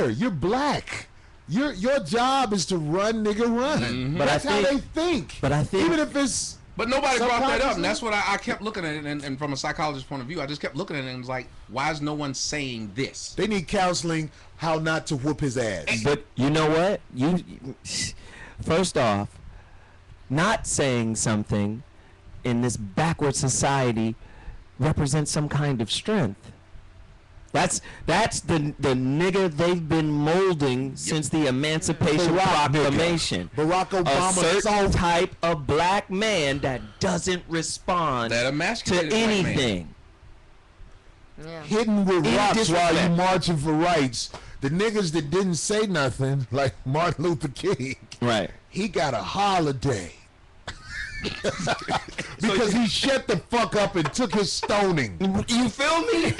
You're black. Your job is to run, nigga, run. Mm-hmm. But that's how they think. But I think even if it's. But nobody brought that up, and that's what I kept looking at it. And from a psychologist's point of view, I just kept looking at it and was like, why is no one saying this? They need counseling how not to whoop his ass. But you know what? You first off, not saying something in this backward society represents some kind of strength. That's the nigga they've been molding since the Emancipation Proclamation. Barack Obama, a certain type of black man that doesn't respond to anything. Yeah. Hitting with rocks while you marching for rights. The niggas that didn't say nothing, like Martin Luther King, right? He got a holiday. Because he shut the fuck up and took his stoning. You feel me?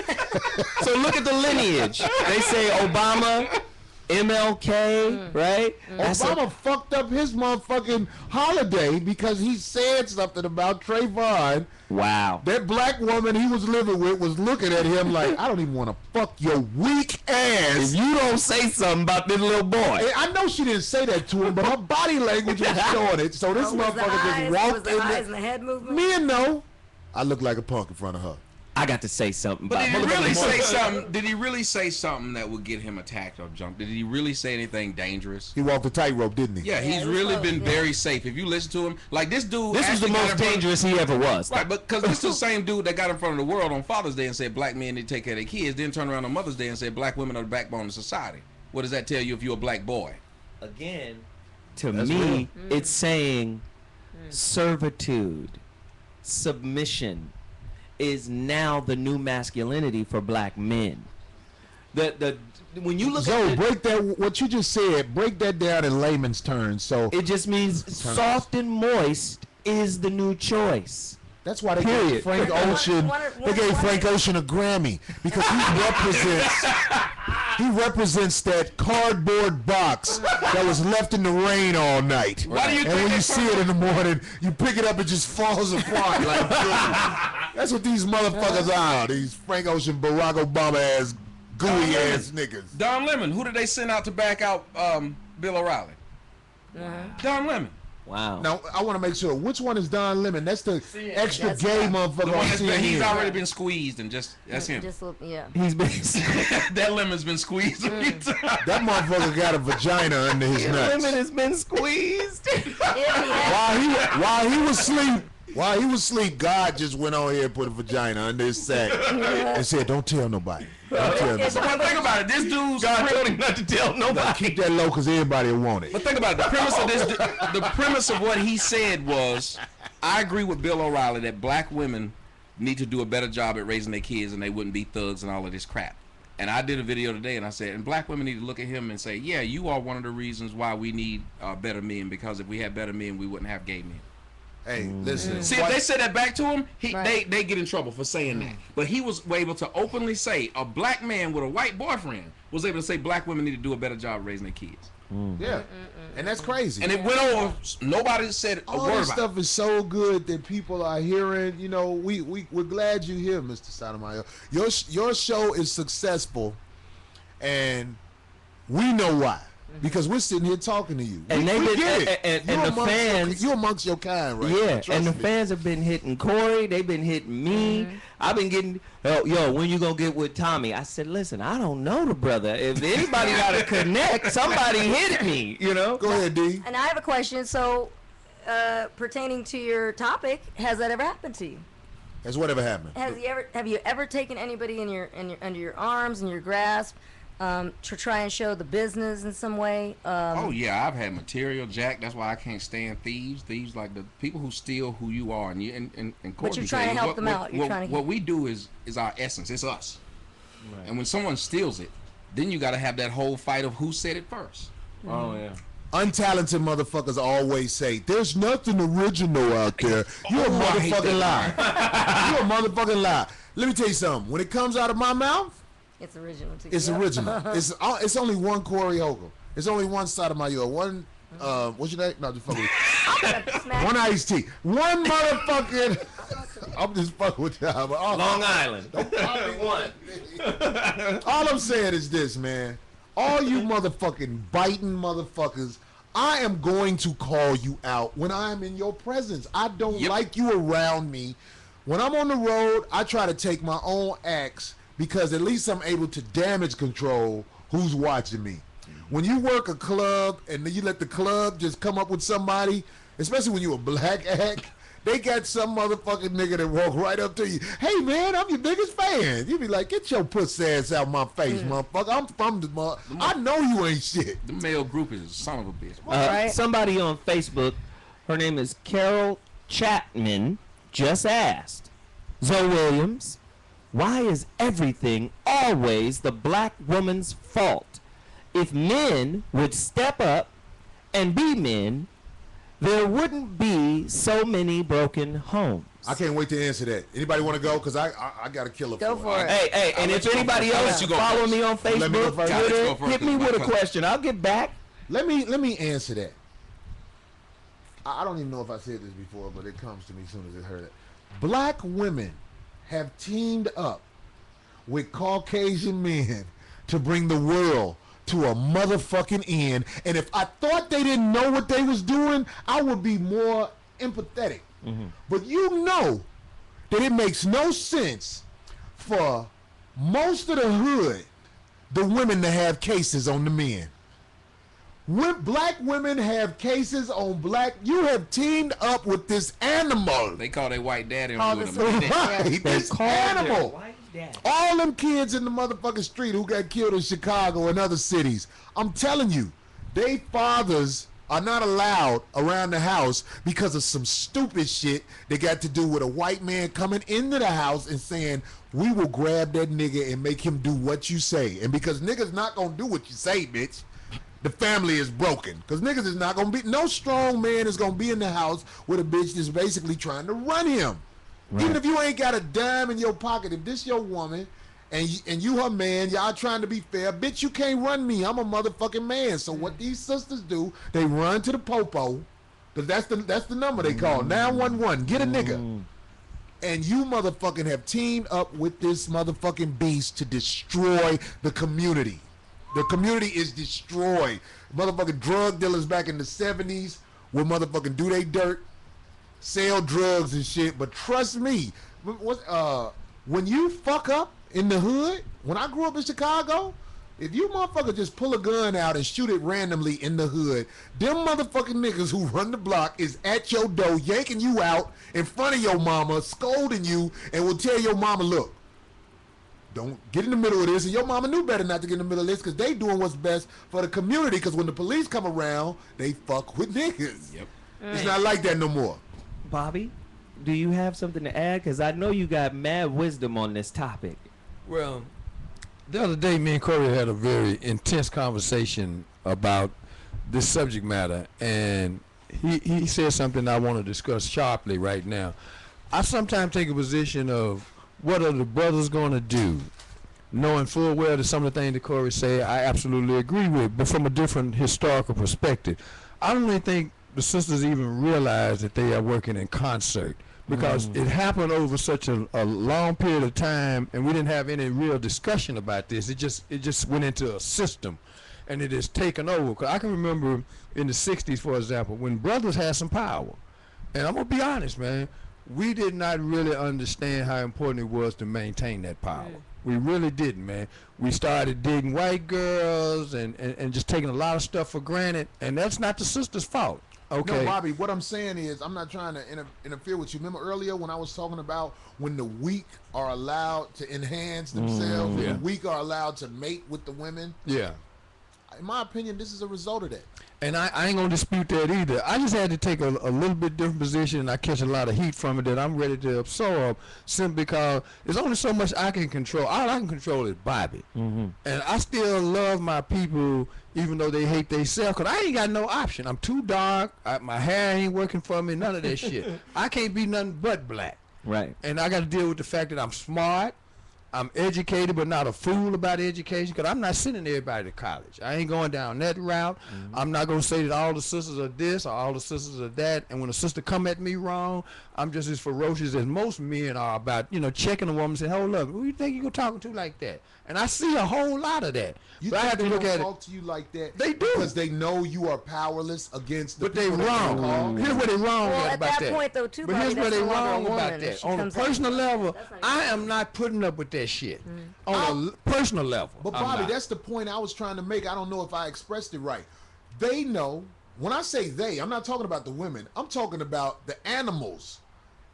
So look at the lineage. They say Obama, MLK, right? Obama fucked up his motherfucking holiday because he said something about Trayvon. Wow. That black woman he was living with was looking at him like, I don't even want to fuck your weak ass. If you don't say something about this little boy. And I know she didn't say that to him, but her body language was showing it. So this motherfucker just walked in there. And the head movement? Me and no. I look like a punk in front of her. I got to say something. But did he really say something? Did he really say something that would get him attacked or jumped? Did he really say anything dangerous? He walked the tightrope, didn't he? Yeah, he's really been very safe. If you listen to him, like this dude, this is the most dangerous he ever was. Right, but because this is the same dude that got in front of the world on Father's Day and said black men need to take care of their kids, then turn around on Mother's Day and said black women are the backbone of society. What does that tell you if you're a black boy? Again, to me, it's saying servitude, submission is now the new masculinity for black men. When you look at break that what you just said, break that down in layman's terms. So it just means soft and moist is the new choice. That's why they gave Frank Ocean Frank Ocean a Grammy, because he represents that cardboard box that was left in the rain all night. Why do you and when you see it in the morning, you pick it up, it just falls apart. Like, that's what these motherfuckers are. These Frank Ocean, Barack Obama ass, gooey ass niggas. Don Lemon, who did they send out to back out Bill O'Reilly? Don Lemon. Wow. Now I want to make sure, which one is Don Lemon? That's the extra gay motherfucker. He's already been squeezed and that's him. He's been that lemon's been squeezed. That motherfucker got a vagina under his nuts. Lemon has been squeezed. While he was asleep. While he was asleep, God just went on here and put a vagina under his sack and said, "Don't tell nobody." Don't tell nobody. But think about it. This dude's God told him not to tell nobody. Keep that low, cause everybody will want it. But think about it. The premise of what he said was, I agree with Bill O'Reilly that black women need to do a better job at raising their kids, and they wouldn't be thugs and all of this crap. And I did a video today, and I said, and black women need to look at him and say, yeah, you are one of the reasons why we need better men, because if we had better men, we wouldn't have gay men. Hey, listen. See, if they said that back to him, they get in trouble for saying that. But he was able to openly say, a black man with a white boyfriend was able to say black women need to do a better job raising their kids. Yeah, and that's crazy. And it went over. Nobody said a all word this about stuff is so good that people are hearing. You know, we're glad you're here, Mr. Sotomayor. Your show is successful, and we know why. Because we're sitting here talking to you. And we get it. And the fans, you're amongst your kind, right? Yeah, and the fans have been hitting Corey. They've been hitting me. I've been getting, yo, when you gonna get with Tommy? I said, listen, I don't know the brother. If anybody got to connect, somebody hit me. You know. Go ahead, D. And I have a question. So, pertaining to your topic, has that ever happened to you? Has whatever happened? Have you ever taken anybody under your arms and your grasp? To try and show the business in some way. Oh yeah, I've had material jacked. That's why I can't stand thieves. Thieves like the people who steal who you are, and you and but you're trying to help them out. What we do is our essence. It's us. Right. And when someone steals it, then you got to have that whole fight of who said it first. Oh yeah. Untalented motherfuckers always say, "There's nothing original out there." You're a motherfucking lie. You're a motherfucking lie. Let me tell you something. When it comes out of my mouth, it's original too. It's original. It's only one Corey Holcomb. It's only one Sotomayor. One what's your name? No, just fucking with one iced tea. One motherfucking I'm just fucking with y'all. Long Island. All I'm saying is this, man. all you motherfucking biting motherfuckers, I am going to call you out when I am in your presence. I don't like you around me. When I'm on the road, I try to take my own acts because at least I'm able to damage control who's watching me. When you work a club and then you let the club just come up with somebody, especially when you a black act, they got some motherfucking nigga that walk right up to you. Hey man, I'm your biggest fan. You be like, get your pussy ass out my face, motherfucker. I'm from the I know you ain't shit. The male group is a son of a bitch. Right. Somebody on Facebook, her name is Carol Chapman, just asked, Zoe Williams, why is everything always the black woman's fault? If men would step up and be men, there wouldn't be so many broken homes. I can't wait to answer that. Anybody want to go? Because I got a killer Go for for it. it. Hey, and if anybody else follow me on Let me go Facebook, first. Let's go Twitter, first, hit me because with a my question. I'll get back. Let me answer that. I don't even know if I said this before, but it comes to me as soon as I heard it. Black women have teamed up with Caucasian men to bring the world to a motherfucking end. And if I thought they didn't know what they was doing, I would be more empathetic. But you know that it makes no sense for most of the hood, the women to have cases on the men. When black women have cases on black, you have teamed up with this animal. They call their white daddy All and do this- them. Right, this call their animal. white dad. All them kids in the motherfucking street who got killed in Chicago and other cities, I'm telling you, they fathers are not allowed around the house because of some stupid shit that got to do with a white man coming into the house and saying, we will grab that nigga and make him do what you say. And because niggas not gonna do what you say, bitch, the family is broken. Because niggas is not gonna be, no strong man is gonna be in the house with a bitch that's basically trying to run him. Even if you ain't got a dime in your pocket, if this your woman and you her man, y'all trying to be fair, bitch, you can't run me. I'm a motherfucking man. So what these sisters do, they run to the popo, because that's the number they call 911. Get a nigga. And you motherfucking have teamed up with this motherfucking beast to destroy the community. The community is destroyed. Motherfucking drug dealers back in the 70s would motherfucking do they dirt, sell drugs and shit. But trust me, when you fuck up in the hood, when I grew up in Chicago, if you motherfucker just pull a gun out and shoot it randomly in the hood, them motherfucking niggas who run the block is at your door yanking you out in front of your mama, scolding you, and will tell your mama, look, don't get in the middle of this. And your mama knew better not to get in the middle of this because they doing what's best for the community, because when the police come around, they fuck with niggas. Yep. It's not like that no more. Bobby, do you have something to add? Because I know you got mad wisdom on this topic. Well, the other day, me and Corey had a very intense conversation about this subject matter, and he said something I want to discuss sharply right now. I sometimes take a position of what are the brothers going to do, knowing full well that some of the things that Corey said I absolutely agree with, but from a different historical perspective. I don't really think the sisters even realize that they are working in concert, because it happened over such a long period of time, and we didn't have any real discussion about this. It just went into a system, and it is taken over. 'Cause I can remember in the 60s, for example, when brothers had some power. And I'm going to be honest, man, we did not really understand how important it was to maintain that power. We really didn't, man. We started digging white girls and just taking a lot of stuff for granted, and that's not the sister's fault. Okay. No, Bobby, what I'm saying is I'm not trying to interfere with you. Remember earlier when I was talking about when the weak are allowed to enhance themselves, when Yeah. the weak are allowed to mate with the women? Yeah. In my opinion, this is a result of that. And I ain't gonna dispute that either. I just had to take a little bit different position, and I catch a lot of heat from it that I'm ready to absorb, simply because there's only so much I can control. All I can control is Bobby. And I still love my people, even though they hate themselves, because I ain't got no option. I'm too dark. My hair ain't working for me, none of that shit. I can't be nothing but black. Right. And I got to deal with the fact that I'm smart, I'm educated, but not a fool about education, because I'm not sending everybody to college. I ain't going down that route. I'm not going to say that all the sisters are this or all the sisters are that. And when a sister come at me wrong, I'm just as ferocious as most men are about, checking a woman and say, hold up, who you think you're talking to like that? And I see a whole lot of that. You but I think have to they look don't at talk to you like that? They do. Because they know you are powerless against the But they people that wrong. call. Here's what they wrong Well, at at about that point, though, too, But Bobby, here's where that's they no longer a wrong woman about if that. she On a comes at personal you. level, That's not I even- am not putting up with that shit. On a personal level. But I'm Bobby, not. that's the point I was trying to make. I don't know if I expressed it right. They know. When I say they, I'm not talking about the women. I'm talking about the animals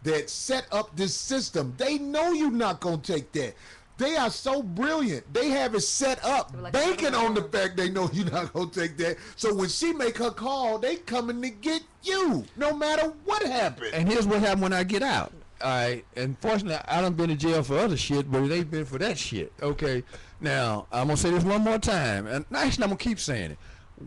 that set up this system. They know you're not gonna take that. They are so brilliant. They have it set up, like banking on the animals. fact they know you're not gonna take that. So when she make her call, they coming to get you, no matter what happened. And here's what happened when I get out. All right. And fortunately, I done been in jail for other shit, but it ain't been for that shit. Okay. Now, I'm going to say this one more time. And actually, I'm going to keep saying it.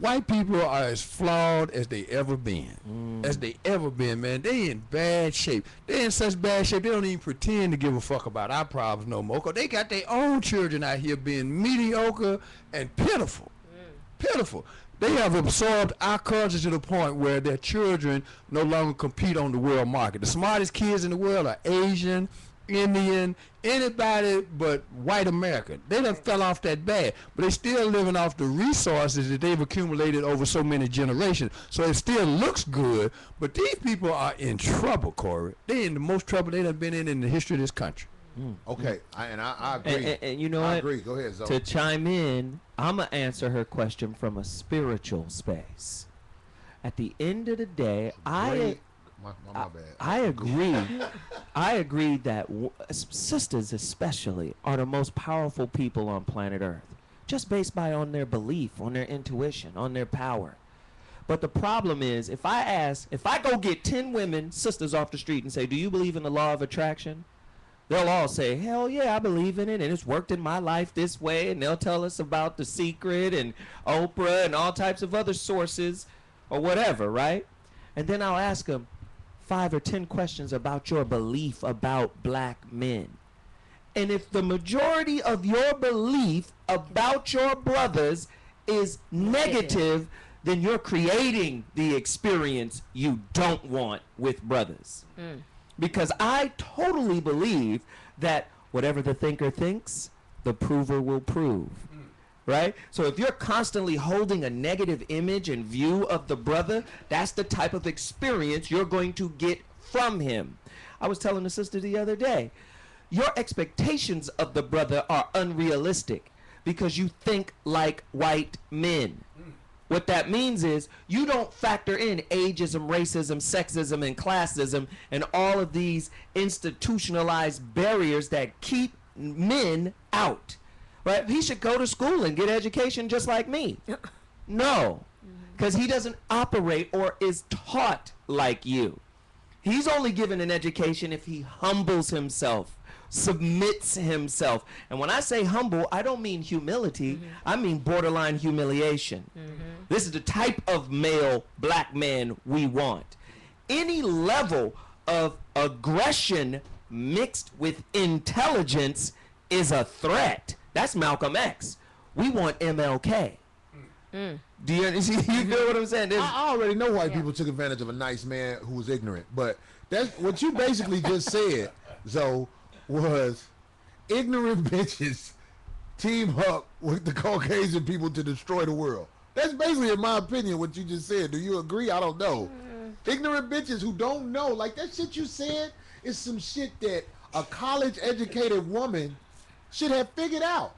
White people are as flawed as they ever been. As they ever been, man. They in bad shape. They in such bad shape, they don't even pretend to give a fuck about our problems no more. 'Cause they got their own children out here being mediocre and pitiful. Pitiful. They have absorbed our culture to the point where their children no longer compete on the world market. The smartest kids in the world are Asian, Indian, anybody but white American. They done fell off that bad, but they still living off the resources that they've accumulated over so many generations. So it still looks good, but these people are in trouble, Corey. They in the most trouble they done been in the history of this country. Okay, I agree. And you know I what? agree. Go ahead, Zoe. To chime in, I'm going to answer her question from a spiritual space. At the end of the day, Great. My bad. I agree. I agree that sisters especially are the most powerful people on planet Earth, just based on their belief, on their intuition, on their power. But the problem is, if I go get 10 women, sisters off the street and say, do you believe in the law of attraction? They'll all say, hell yeah, I believe in it, and it's worked in my life this way, and they'll tell us about The Secret and Oprah and all types of other sources or whatever, right? And then I'll ask them 5 or 10 questions about your belief about black men. And if the majority of your belief about your brothers is negative, then you're creating the experience you don't want with brothers. Because I totally believe that whatever the thinker thinks, the prover will prove. Right? So if you're constantly holding a negative image and view of the brother, that's the type of experience you're going to get from him. I was telling the sister the other day, your expectations of the brother are unrealistic because you think like white men. What that means is you don't factor in ageism, racism, sexism, and classism and all of these institutionalized barriers that keep men out. Right? He should go to school and get education just like me. No, because he doesn't operate or is taught like you. He's only given an education if he humbles himself, submits himself. And when I say humble, I don't mean humility. I mean borderline humiliation. This is the type of male black man we want. Any level of aggression mixed with intelligence is a threat. That's Malcolm X. We want MLK. Do you feel what I'm saying? I already know white people took advantage of a nice man who was ignorant, but that's what you basically just said, Zoe, was ignorant bitches team up with the Caucasian people to destroy the world. That's basically, in my opinion, what you just said. Do you agree? I don't know. Ignorant bitches who don't know, like that shit you said is some shit that a college-educated woman should have figured out.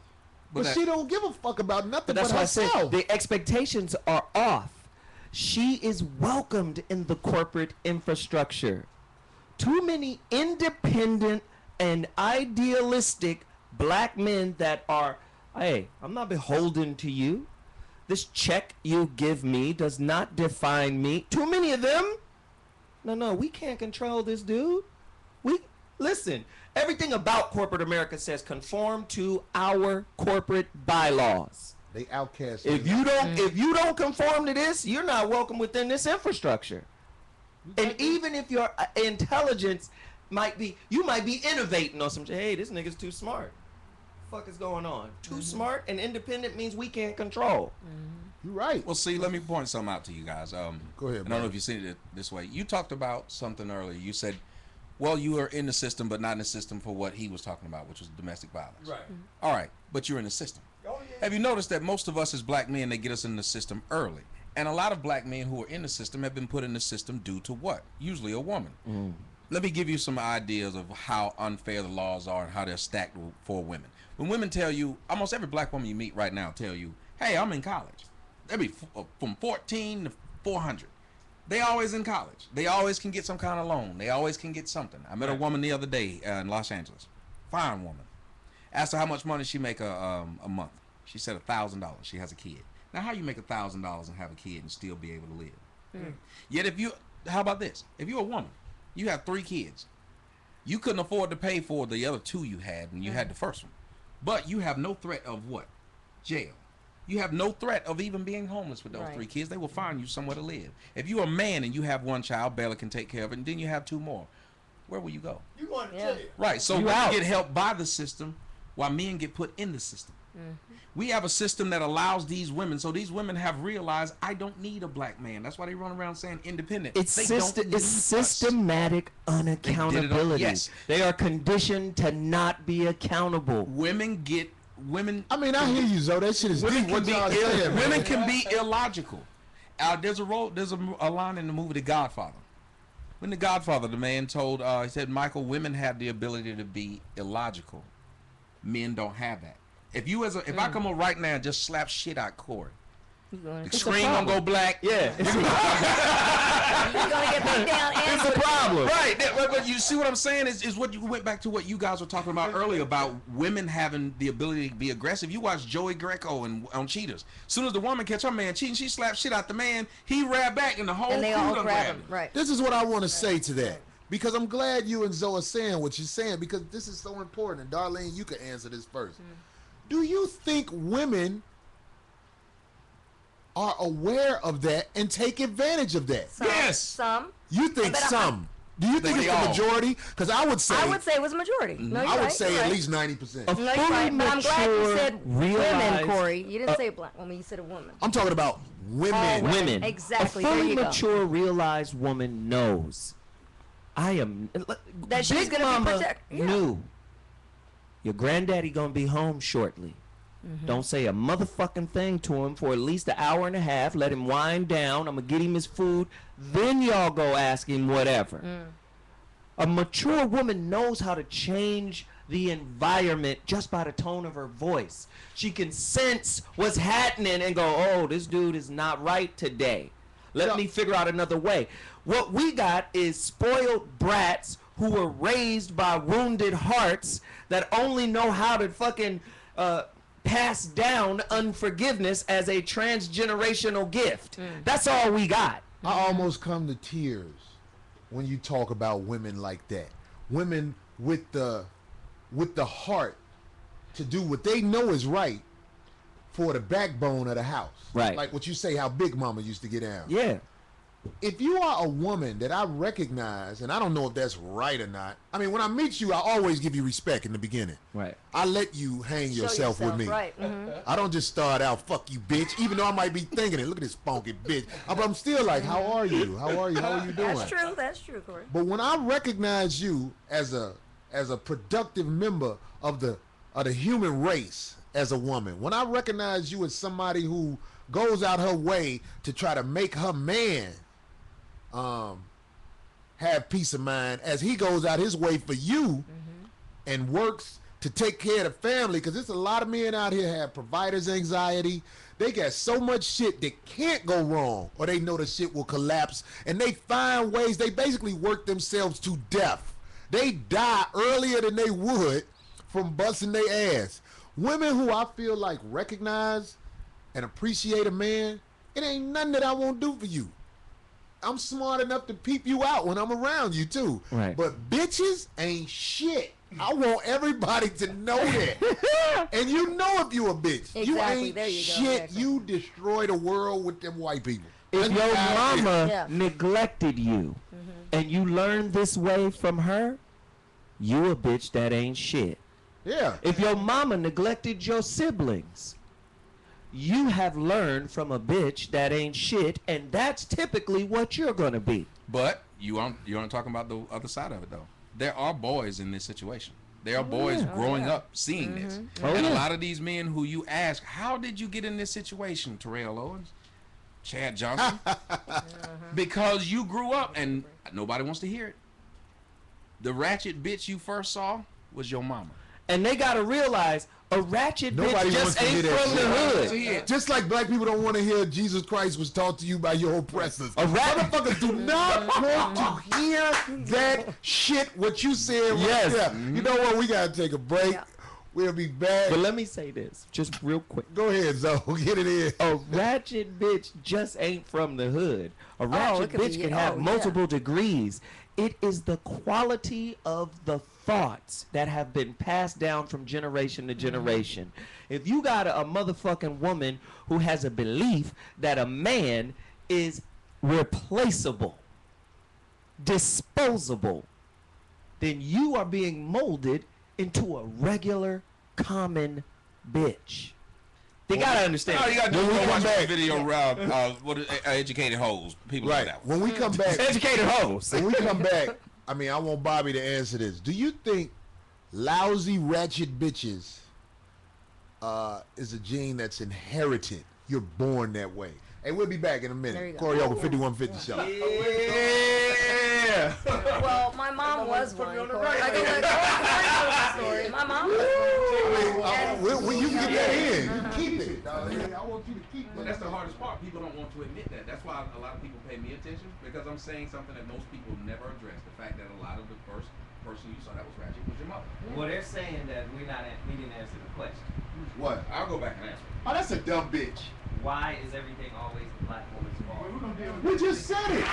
But she don't give a fuck about nothing but that's why I herself. said the expectations are off. She is welcomed in the corporate infrastructure. Too many independent and idealistic black men that are, hey, I'm not beholden to you. This check you give me does not define me. Too many of them? No, we can't control this dude. Listen, everything about corporate America says conform to our corporate bylaws. They outcast. If you don't conform to this, you're not welcome within this infrastructure. And even if your intelligence you might be innovating on some, hey, this nigga's too smart. the fuck is going on? Too smart and independent means we can't control. You're right. Well, see, let me point something out to you guys. Go ahead, And I don't know brother. if you've seen it this way. You talked about something earlier. You said, well, you are in the system, but not in the system for what he was talking about, which was domestic violence. Right. All right, but you're in the system. Oh, yeah. Have you noticed that most of us as black men, they get us in the system early? And a lot of black men who are in the system have been put in the system due to what? Usually a woman. Let me give you some ideas of how unfair the laws are and how they're stacked for women. When women tell you, almost every black woman you meet right now tell you, hey, I'm in college. They'll be from 14 to 400. They always in college. They always can get some kind of loan. They always can get something. I met a woman the other day in Los Angeles. Fine woman. Asked her how much money she make a month. She said $1,000. She has a kid. Now, how you make $1,000 and have a kid and still be able to live? Yet, how about this? If you're a woman, you have 3 kids. You couldn't afford to pay for the other 2 you had when you had the first one. But you have no threat of what? Jail. You have no threat of even being homeless with those Right. 3 kids. They will find you somewhere to live. If you're a man and you have 1 child, barely can take care of it, and then you have 2 more, where will you go? You going to Yeah. jail. Right. So You women out. get helped by the system while men get put in the system. We have a system that allows these women, so these women have realized, I don't need a black man. That's why they run around saying independent. It's, They don't it's need us. systematic unaccountability. yes. They are conditioned to not be accountable. Women. I mean, I hear you, Zoe. That shit is Women deep. can What be y'all saying, man? women can be illogical. There's a line in the movie The Godfather. When The Godfather, the man told, he said, Michael, women have the ability to be illogical. Men don't have that. If I come on right now and just slap shit out Corey, You're gonna, the screen gonna go black. Yeah, it's you're gonna get beat down and a problem. Right, but you see what I'm saying is what you went back to what you guys were talking about earlier about women having the ability to be aggressive. You watch Joey Greco on Cheaters. As soon as the woman catch her man cheating, she slaps shit out the man. He ran back and the whole and they crew all done grab grabbed him. him. Right. This is what I want to say to that. Because I'm glad you and Zoe are saying what you're saying, because this is so important. And Darlene, you can answer this first. Do you think women are aware of that and take advantage of that? Some, Yes. Some. You think But some? Do you think Think it's they the all. majority? Because I would say it was a majority. No, you're I would right, say you're at right. least 90%. A No, you're fully right. But I'm glad you mature, said women, realized- Corey. You didn't say a black woman. You said a woman. I'm talking about women. All women. Exactly. A There fully you go. mature, realized woman knows. I am. That she's Big gonna be Mama protect- yeah. knew. Your granddaddy gonna be home shortly. Don't say a motherfucking thing to him for at least an hour and a half. Let him wind down. I'm gonna get him his food. Then y'all go ask him whatever. A mature woman knows how to change the environment just by the tone of her voice. She can sense what's happening and go, oh, this dude is not right today. Let me figure out another way. What we got is spoiled brats who were raised by wounded hearts that only know how to fucking pass down unforgiveness as a transgenerational gift. That's all we got. I almost come to tears when you talk about women like that. Women with the heart to do what they know is right for the backbone of the house. Right. Like what you say, how Big Mama used to get down. Yeah. If you are a woman that I recognize, and I don't know if that's right or not. I mean, when I meet you, I always give you respect in the beginning. Right. I let you hang Show yourself with me. Right. Mm-hmm. I don't just start out, fuck you, bitch, even though I might be thinking it. Look at this funky bitch. But I'm still like, how are you? How are you? How are you doing? That's true. That's true, Corey. But when I recognize you as a productive member of the human race as a woman, when I recognize you as somebody who goes out her way to try to make her man have peace of mind as he goes out his way for you and works to take care of the family, because there's a lot of men out here have providers anxiety. They got so much shit that can't go wrong, or they know the shit will collapse, and they find ways. They basically work themselves to death. They die earlier than they would from busting their ass. Women who I feel like recognize and appreciate a man, it ain't nothing that I won't do for you. I'm smart enough to peep you out when I'm around you too. Right. But bitches ain't shit. I want everybody to know that. And you know if you a bitch. You Exactly. ain't There you go. shit. Exactly. You destroy the world with them white people. If That's your how I feel. mama Yeah. neglected you and you learned this way from her, you a bitch that ain't shit. Yeah. If your mama neglected your siblings, you have learned from a bitch that ain't shit, and that's typically what you're gonna be. But you aren't talking about the other side of it though. There are boys in this situation. There are boys growing up seeing this, and a lot of these men who you ask, "How did you get in this situation?" Terrell Owens, Chad Johnson, because you grew up, and nobody wants to hear it. The ratchet bitch you first saw was your mama. And they gotta realize a ratchet Nobody bitch wants just to ain't hear that from the shit. hood. Just like black people don't want to hear Jesus Christ was taught to you by your oppressors. A rat- Motherfuckers do not want to hear that shit, what you said right Yes. there. You know what? We got to take a break. Yeah. We'll be back. But let me say this, just real quick. Go ahead, Zoe. Get it in. A ratchet bitch just ain't from the hood. A ratchet could bitch be- can have yeah. multiple degrees. It is the quality of the thoughts that have been passed down from generation to generation. If you got a motherfucking woman who has a belief that a man is replaceable, disposable, then you are being molded into a regular, common bitch. They gotta understand. All you gotta do When is we go come watch back- the video. What is educated hoes? People like Right. that one. When we come back, Educated hoes. when we come back, I mean, I want Bobby to answer this. Do you think lousy ratchet bitches is a gene that's inherited? You're born that way. Hey, we'll be back in a There you minute. go. Corey Oak, 5150 show. Yeah. Well, my mom was one. Corey. I can let Corey tell the story. My mom was one. You can get that in. You can keep it. I want you to keep But that. that's the hardest part. People don't want to admit that. That's why a lot of people pay me attention, because I'm saying something that most people never address. The fact that a lot of the first person you saw that was ratchet was your mother. Well, they're saying that we didn't answer the question. What? I'll go back and answer. Oh, that's a dumb bitch. Why is everything always the black woman's fault? We just said it.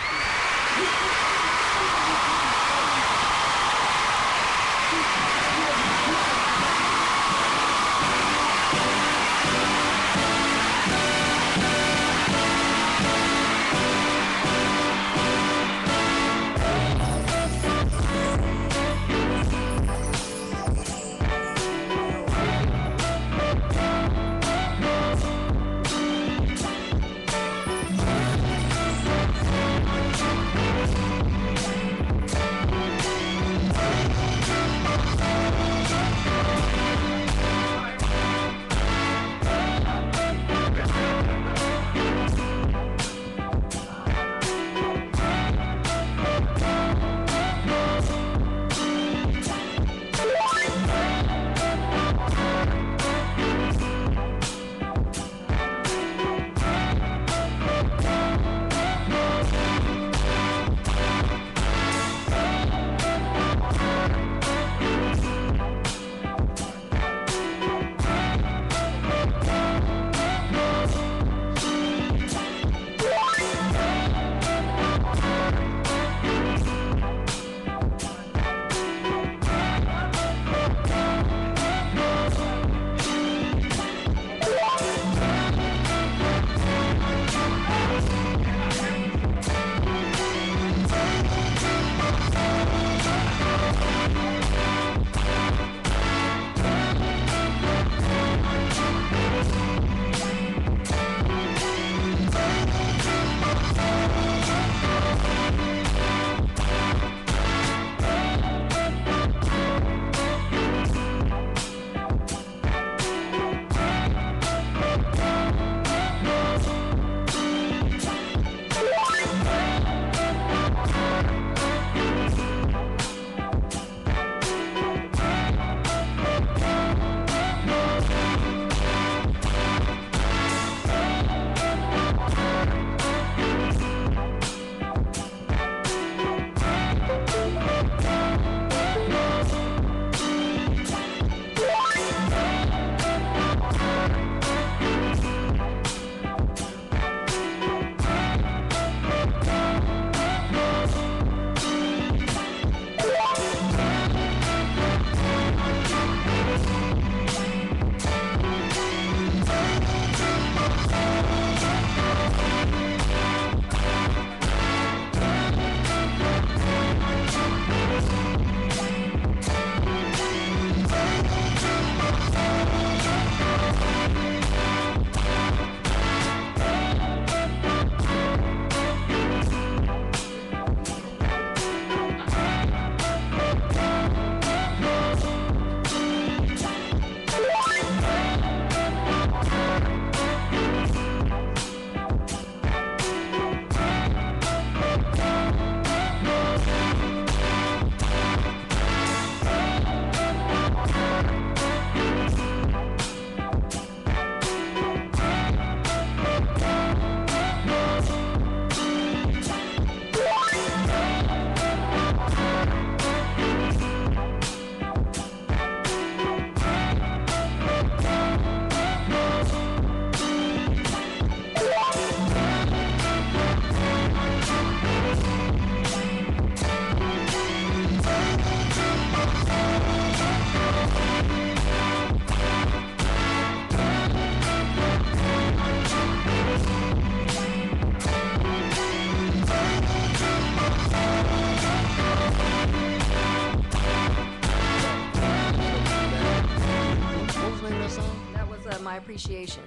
appreciation.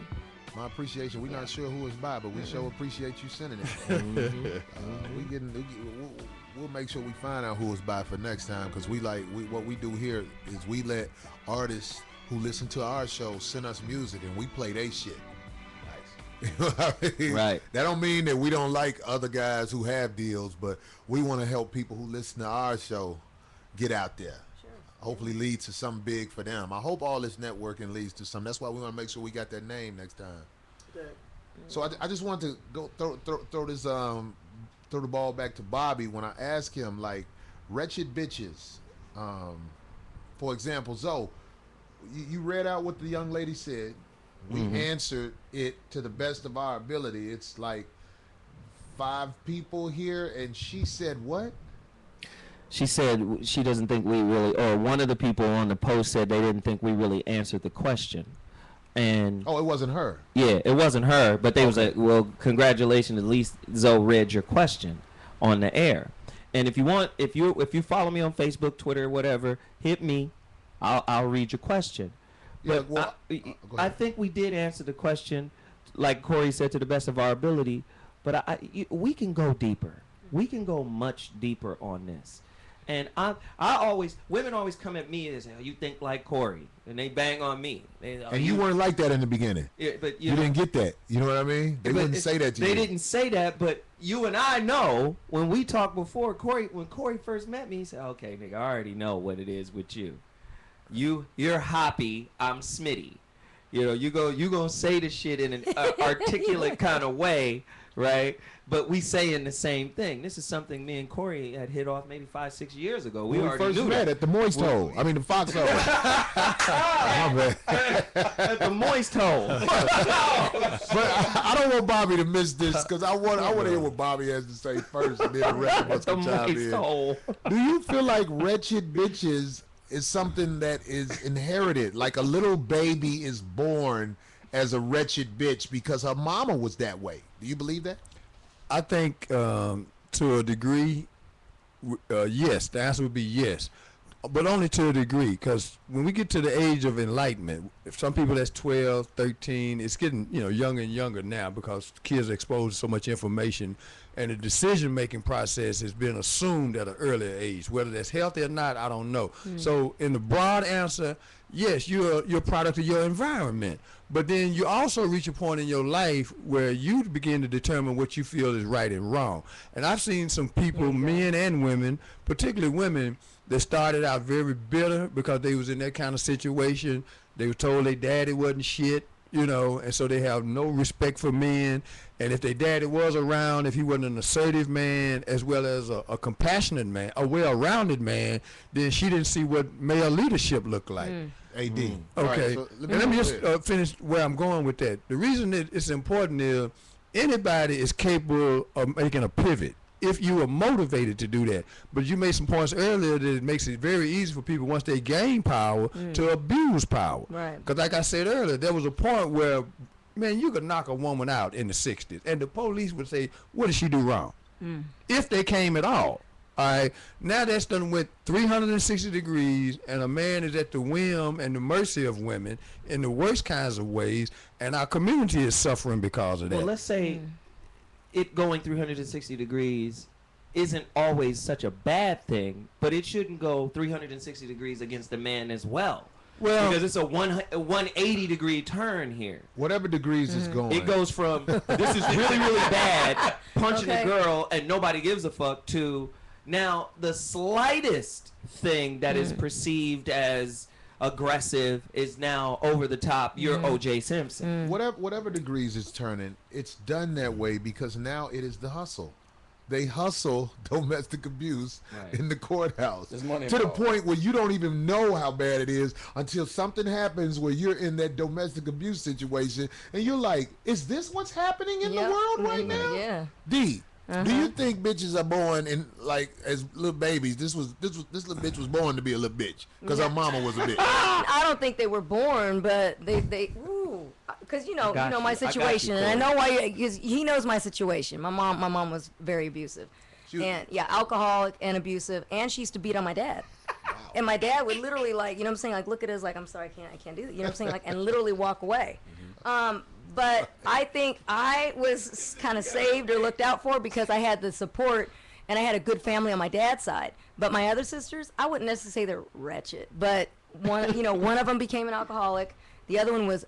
My appreciation. We're not sure who it's by, but we sure appreciate you sending it. We'll make sure we find out who it's by for next time, because what we do here is we let artists who listen to our show send us music and we play their shit. You know what I mean? Right. That don't mean that we don't like other guys who have deals, but we want to help people who listen to our show get out there. Sure. Hopefully lead to something big for them. I hope all this networking leads to something. That's why we want to make sure we got that name next time. Good. So I just want to go throw this throw the ball back to Bobby when I ask him, like, wretched bitches. For example, Zoe, you read out what the young lady said. We answered it to the best of our ability. It's like 5 people here, and she said what? She said she doesn't think we really, or one of the people on the post said they didn't think we really answered the question. And Oh, it wasn't her. yeah, it wasn't her, but they was like, well, congratulations, at least Zoe read your question on the air. And if you want, if you follow me on Facebook, Twitter, whatever, hit me. I'll read your question. Yeah, But well, go I ahead. think we did answer the question, like Corey said, to the best of our ability. But we can go deeper. We can go much deeper on this. And I always, women always come at me and say, oh, you think like Corey. And they bang on me. And you weren't like that in the beginning. Yeah, but You know, didn't get that. You know what I mean? They but wouldn't say that to you. They didn't say that, but you and I know when we talked before, when Corey first met me, he said, okay, nigga, I already know what it is with you. You're Hoppy, I'm Smitty. You know, you gonna say the shit in an articulate kind of way, right? But we saying the same thing. This is something me and Corey had hit off maybe 5-6 years ago. We When we already first knew met that. at the Moist Hole. I mean, the Foxhole. My bad. At the moist hole. But I don't want Bobby to miss this, because I want to hear what Bobby has to say first, and then the rest of us The can chime moist in. hole. Do you feel like wretched bitches is something that is inherited? Like a little baby is born as a wretched bitch because her mama was that way. Do you believe that? I think to a degree, yes. The answer would be yes, but only to a degree. Because when we get to the age of enlightenment, if some people that's 12, 13, it's getting younger and younger now because kids are exposed to so much information, and the decision-making process has been assumed at an earlier age. Whether that's healthy or not, I don't know. So in the broad answer, yes, you're a product of your environment. But then you also reach a point in your life where you begin to determine what you feel is right and wrong. And I've seen some people, men and women, particularly women, that started out very bitter because they was in that kind of situation. They were told their daddy wasn't shit, and so they have no respect for men. And if their daddy was around, if he wasn't an assertive man as well as a compassionate man, a well-rounded man, then she didn't see what male leadership looked like. AD. Okay, All right, so let me just finish where I'm going with that. The reason it's important is anybody is capable of making a pivot if you are motivated to do that. But you made some points earlier that it makes it very easy for people once they gain power to abuse power. Right. Because like I said earlier, there was a point where, man, you could knock a woman out in the 60s, and the police would say, what did she do wrong? If they came at all. All right, now that's done went 360 degrees, and a man is at the whim and the mercy of women in the worst kinds of ways, and our community is suffering because of that. Well, let's say it going 360 degrees isn't always such a bad thing, but it shouldn't go 360 degrees against the man as well. Well, Because it's a 180 degree turn here. whatever degrees it's going. It goes from this is really, really bad, punching Okay. a girl and nobody gives a fuck, to now the slightest thing that is perceived as aggressive is now over the top. You're O.J. Simpson. Whatever degrees it's turning, it's done that way because now it is the hustle. They hustle domestic abuse Right. in the courthouse There's money to the involved. point where you don't even know how bad it is until something happens where you're in that domestic abuse situation and you're like, is this what's happening in the Yep. world right now? Yeah. D, do you think bitches are born in like as little babies? This little bitch was born to be a little bitch because her mama was a bitch. I don't think they were born, but they because you know got my you. I got you, situation, and I Corey. know why. Because he knows my situation. My mom was very abusive, She was- and alcoholic and abusive, and she used to beat on my dad. and my dad would literally like, you know what I'm saying, like look at us like, I'm sorry, I can't do that. You know what I'm saying, like, and literally walk away. But I think I was kind of saved or looked out for because I had the support and I had a good family on my dad's side. But my other sisters, I wouldn't necessarily say they're wretched, but one of them became an alcoholic. The other one was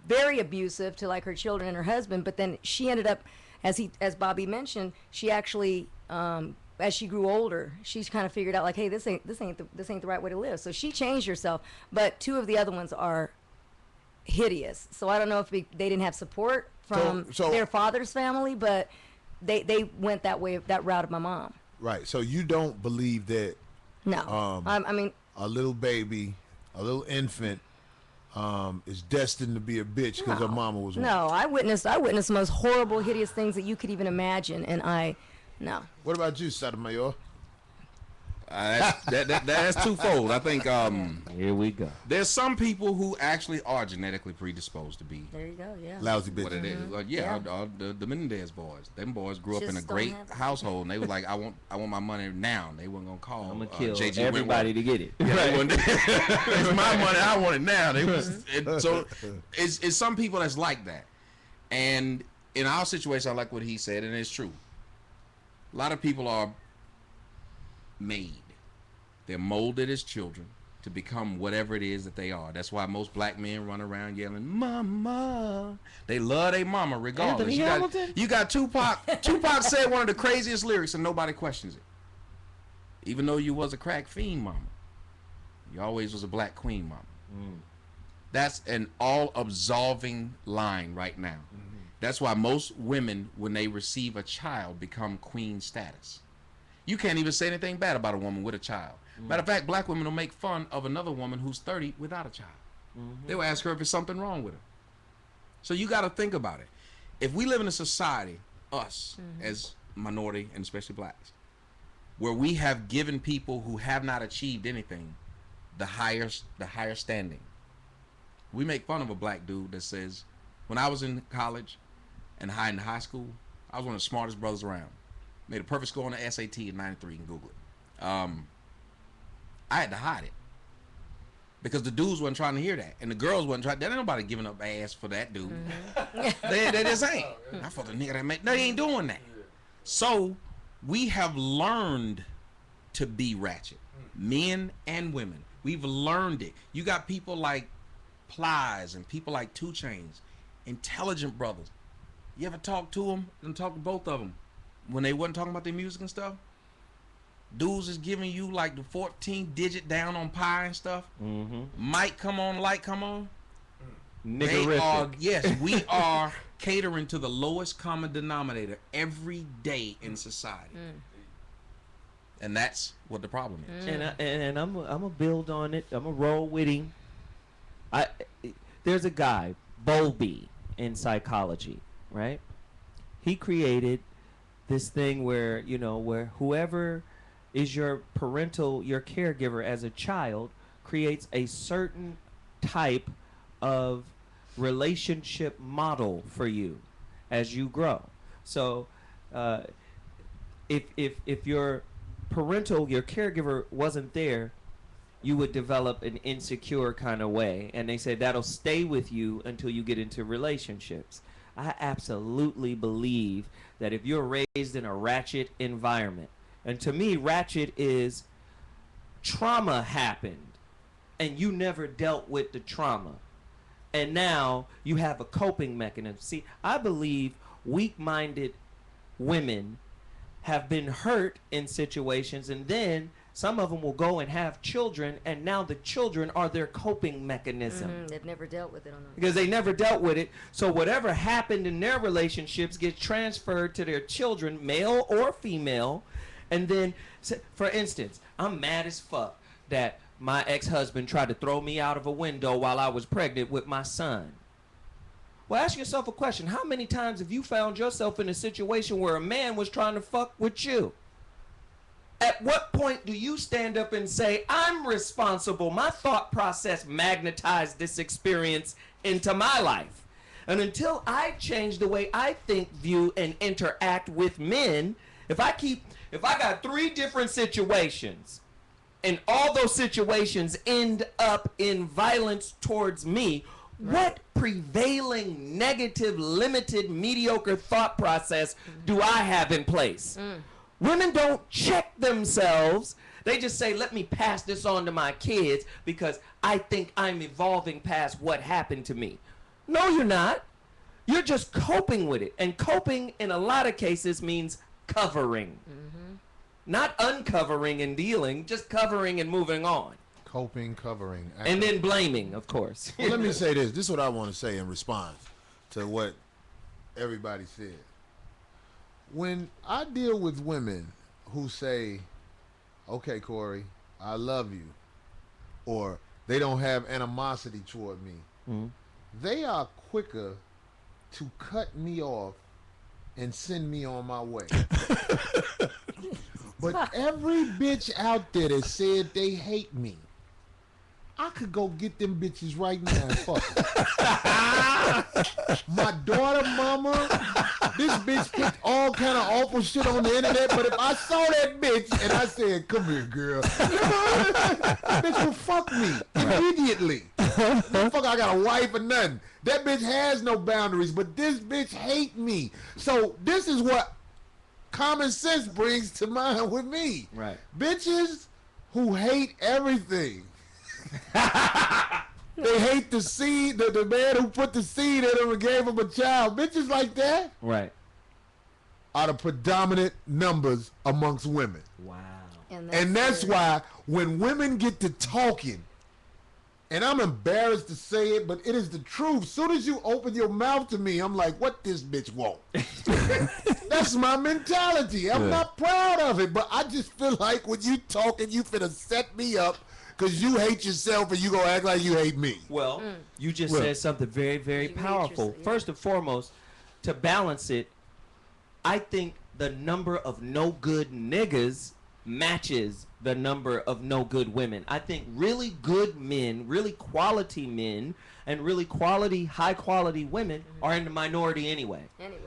very abusive to like her children and her husband. But then she ended up, as Bobby mentioned, she actually, as she grew older, she's kind of figured out like, hey, this ain't the right way to live. So she changed herself. But two of the other ones are hideous. So I don't know if they didn't have support from their father's family, but they went that route of my mom. Right. So you don't believe that? No. I mean, a little baby, a little infant, is destined to be a bitch because her mama was one. No, I witnessed the most horrible, hideous things that you could even imagine, and no. What about you, Sotomayor? That's twofold. I think Here we go. there's some people who actually are genetically predisposed to be There you go. Yeah. Lousy bitch. what it is. The Menendez boys. Them boys grew up in a Just don't great have it. household, and they were like, I want my money now. And they weren't gonna call. I'm gonna kill JG everybody to get it. Yeah, they wouldn't- it's my money. I want it now. So it's some people that's like that, and in our situation, I like what he said, and it's true. A lot of people are made. They're molded as children to become whatever it is that they are. That's why most black men run around yelling, "Mama." They love their mama regardless. Anthony Hamilton? You got Tupac. Tupac said one of the craziest lyrics and nobody questions it. Even though you was a crack fiend mama, you always was a black queen mama. That's an all-absolving line right now. That's why most women, when they receive a child, become queen status. You can't even say anything bad about a woman with a child. Matter of fact, black women will make fun of another woman who's 30 without a child. They will ask her if there's something wrong with her. So you got to think about it. If we live in a society, us as minority and especially blacks, where we have given people who have not achieved anything the higher standing. We make fun of a black dude that says, when I was in college and in high school, I was one of the smartest brothers around. Made a perfect score on the SAT in '93. You can Google it. I had to hide it because the dudes wasn't trying to hear that, and the girls wasn't trying. There ain't nobody giving up ass for that dude. They just ain't. I thought the nigga that made. They ain't doing that. So we have learned to be ratchet, men and women. We've learned it. You got people like Plies and people like 2 Chainz, intelligent brothers. You ever talk to them and talk to both of them when they wasn't talking about their music and stuff? Dudes is giving you like the 14 digit down on pi and stuff. Mic come on, light come on. They are, yes, we are catering to the lowest common denominator every day in society. And that's what the problem is. And I'm gonna build on it. I'm gonna roll with him. There's a guy, Bowlby, in psychology, right? He created this thing where where whoever is your caregiver as a child creates a certain type of relationship model for you as you grow. So if your caregiver wasn't there, you would develop an insecure kind of way, and they said that'll stay with you until you get into relationships. I absolutely believe that if you're raised in a ratchet environment, and to me, ratchet is trauma happened, and you never dealt with the trauma, and now you have a coping mechanism. See, I believe weak-minded women have been hurt in situations, and then some of them will go and have children, and now the children are their coping mechanism. They've never dealt with it on because they never dealt with it. So whatever happened in their relationships gets transferred to their children, male or female. And then, for instance, I'm mad as fuck that my ex-husband tried to throw me out of a window while I was pregnant with my son. Well, ask yourself a question. How many times have you found yourself in a situation where a man was trying to fuck with you? At what point do you stand up and say, I'm responsible? My thought process magnetized this experience into my life. And until I change the way I think, view, and interact with men, if I got 3 different situations and all those situations end up in violence towards me, what prevailing negative, limited, mediocre thought process do I have in place? Women don't check themselves. They just say, let me pass this on to my kids because I think I'm evolving past what happened to me. No, you're not. You're just coping with it. And coping in a lot of cases means covering. Not uncovering and dealing, just covering and moving on. Coping, covering. And then blaming, of course. Well, let me say this. This is what I want to say in response to what everybody said. When I deal with women who say, okay, Corey, I love you, or they don't have animosity toward me, they are quicker to cut me off and send me on my way. But every bitch out there that said they hate me, I could go get them bitches right now and fuck them. My daughter, mama, this bitch put all kind of awful shit on the internet, but if I saw that bitch and I said, come here, girl, that bitch will fuck me immediately. Fuck, I got a wife or nothing. That bitch has no boundaries, but this bitch hate me. So this is what common sense brings to mind with me. Right. Bitches who hate everything. They hate the seed, the man who put the seed in them and gave him a child. Bitches like that Right. are the predominant numbers amongst women. Wow. And that's why when women get to talking, and I'm embarrassed to say it, but it is the truth. Soon as you open your mouth to me, I'm like, what this bitch want? That's my mentality. I'm not proud of it, but I just feel like when you talking, you finna set me up because you hate yourself and you gonna act like you hate me. Well, you just said something very, very You hate powerful. yourself, yeah. First and foremost, to balance it, I think the number of no good niggas matches the number of no good women. I think really good men, really quality men, and really quality, high quality women are in the minority anyway.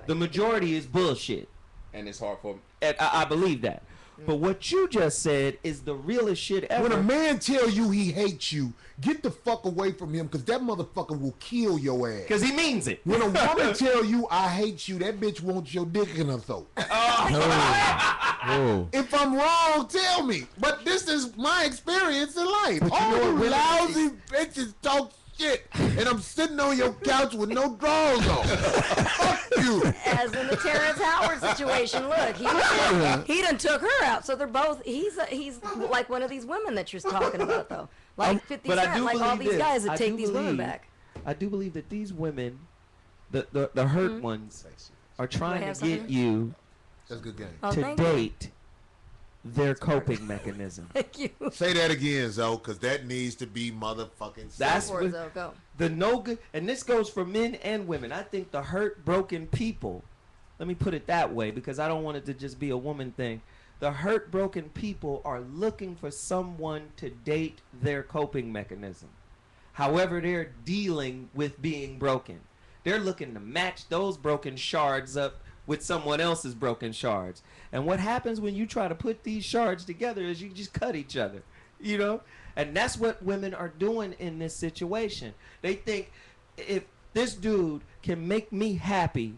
The majority is bullshit. And it's hard for And I believe that. But what you just said is the realest shit ever. When a man tell you he hates you, get the fuck away from him because that motherfucker will kill your ass. Because he means it. When a woman tell you I hate you, that bitch wants your dick in her throat. Oh. If I'm wrong, tell me. But this is my experience in life. But you All know you what really- lousy bitches talk shit, and I'm sitting on your couch with no drawers on. Fuck you. As in the Terrence Howard situation, look, he done took her out. So they're both. He's like one of these women that you're talking about, though. Like 50 but I Cent, do like all believe these this. guys that I take do these women believe- back. I do believe that these women, the hurt ones, are trying have to get something? you That's a good game. Oh, to thank you. date their coping mechanism. Thank you. Say that again, Zoe, because that needs to be motherfucking said. That's For what- Zoe, go. The no good, and this goes for men and women. I think the hurt, broken people, let me put it that way because I don't want it to just be a woman thing. The hurt, broken people are looking for someone to date their coping mechanism. However, they're dealing with being broken. They're looking to match those broken shards up with someone else's broken shards. And what happens when you try to put these shards together is you just cut each other, you know? And that's what women are doing in this situation. They think if this dude can make me happy,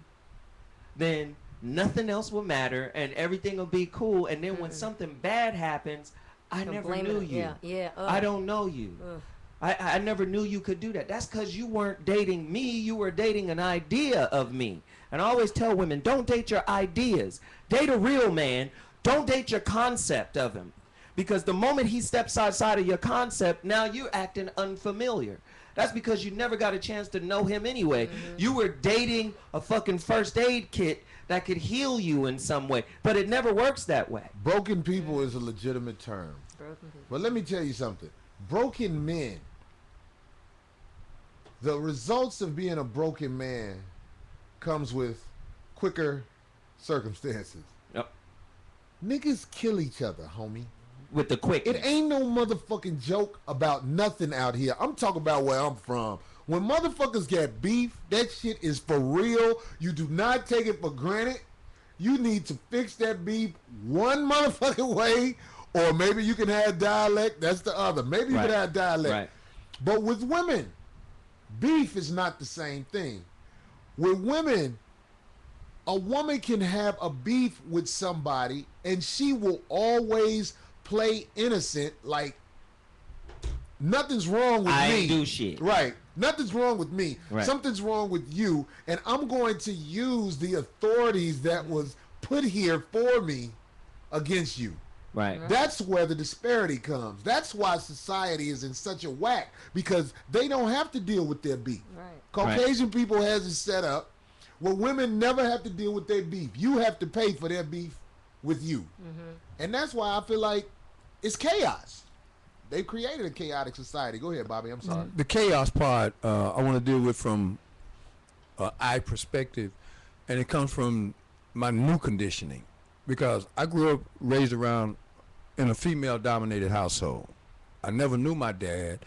then nothing else will matter and everything will be cool. And then when something bad happens, I Don't never blame knew it. you. Yeah, yeah. I don't know you. Ugh. I never knew you could do that. That's because you weren't dating me. You were dating an idea of me. And I always tell women, don't date your ideas. Date a real man. Don't date your concept of him. Because the moment he steps outside of your concept, now you're acting unfamiliar. That's because you never got a chance to know him anyway. You were dating a fucking first aid kit that could heal you in some way. But it never works that way. Broken people is a legitimate term. Broken people. But let me tell you something. Broken men, the results of being a broken man comes with quicker circumstances. Yep. Niggas kill each other, homie. With the quickness. It ain't no motherfucking joke about nothing out here. I'm talking about where I'm from. When motherfuckers get beef, that shit is for real. You do not take it for granted. You need to fix that beef one motherfucking way, Or maybe you can have dialect. That's the other. Maybe you Right. can have dialect. Right. But with women, beef is not the same thing. With women, a woman can have a beef with somebody and she will always play innocent, like nothing's wrong with I me. ain't do shit. Right. Nothing's wrong with me. Right. Something's wrong with you, and I'm going to use the authorities that was put here for me against you. Right. That's where the disparity comes. That's why society is in such a whack, because they don't have to deal with their beef. Right. Caucasian people has it set up where women never have to deal with their beef. You have to pay for their beef with you. And that's why I feel like it's chaos. They've created a chaotic society. Go ahead, Bobby. I'm sorry. The chaos part I want to deal with from I perspective, and it comes from my new conditioning, because I grew up raised around in a female-dominated household. I never knew my dad,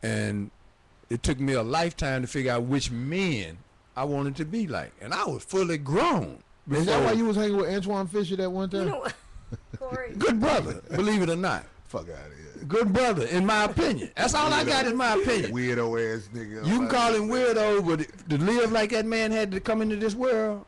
and it took me a lifetime to figure out which men I wanted to be like, and I was fully grown. Is that before- why you was hanging with Antoine Fisher that one time? You know what, Corey? Good brother, believe it or not. Fuck out of here. Good brother, in my opinion. That's all I got, in my opinion. Weirdo ass nigga. You can call him weirdo, but to live like that man had to come into this world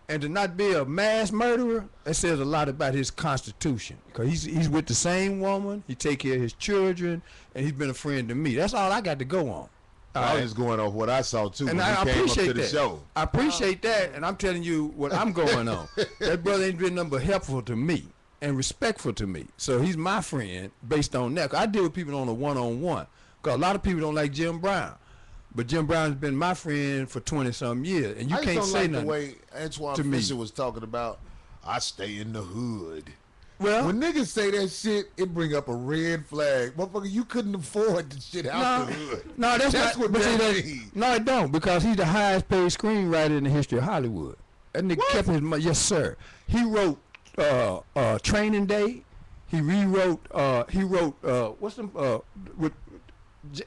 and to not be a mass murderer, that says a lot about his constitution. Because he's with the same woman, he take care of his children, and he's been a friend to me. That's all I got to go on. I was just going off what I saw too. And when I he came up appreciate to the that. show. I appreciate that, and I'm telling you what I'm going on. That brother ain't been nothing but helpful to me and respectful to me. So he's my friend based on that. 'Cause I deal with people on a one-on-one. Because a lot of people don't like Jim Brown. But Jim Brown's been my friend for 20-some years, and you I just can't don't say like nothing the way Antoine to me. Fisher was talking about, I stay in the hood. Well, When niggas say that shit, it bring up a red flag. Motherfucker, you couldn't afford the shit out the hood. no, that's not, what but see, that that- means. No, it don't, because he's the highest paid screenwriter in the history of Hollywood. That nigga kept his money. Yes, sir. He wrote Training Day. He rewrote. He wrote.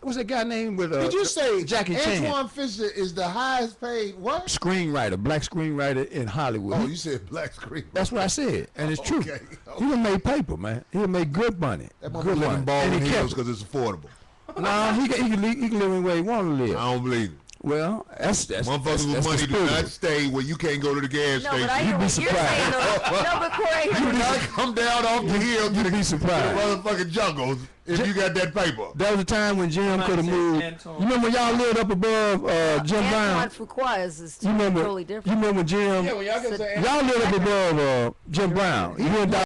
What's that guy named with? Did you say Jackie Chan? Antoine Fisher is the highest paid what? Screenwriter, black screenwriter in Hollywood. Oh, you said black screen. That's what I said, and it's true. Okay, He done made paper, man. He done made good money. That Good motherfucker live money. in Baldwin And he Hills kept. because it's affordable. Nah, he can live anywhere he want to live. I don't believe it. Well, that's Motherfuckers with that's money do not disputable. stay where you can't go to the gas No, station. but I hear You'd be what you're surprised. saying. Though. No, but Corey, You do not come down off the hill to the be surprised. motherfucking jungles if you got that paper. That was the time when Jim could have moved. You remember when y'all lived up above Jim Brown? Antoine Fuqua is You remember? totally You different. remember when Jim? Yeah, well, y'all can say Y'all lived up above Jim Brown. He went down.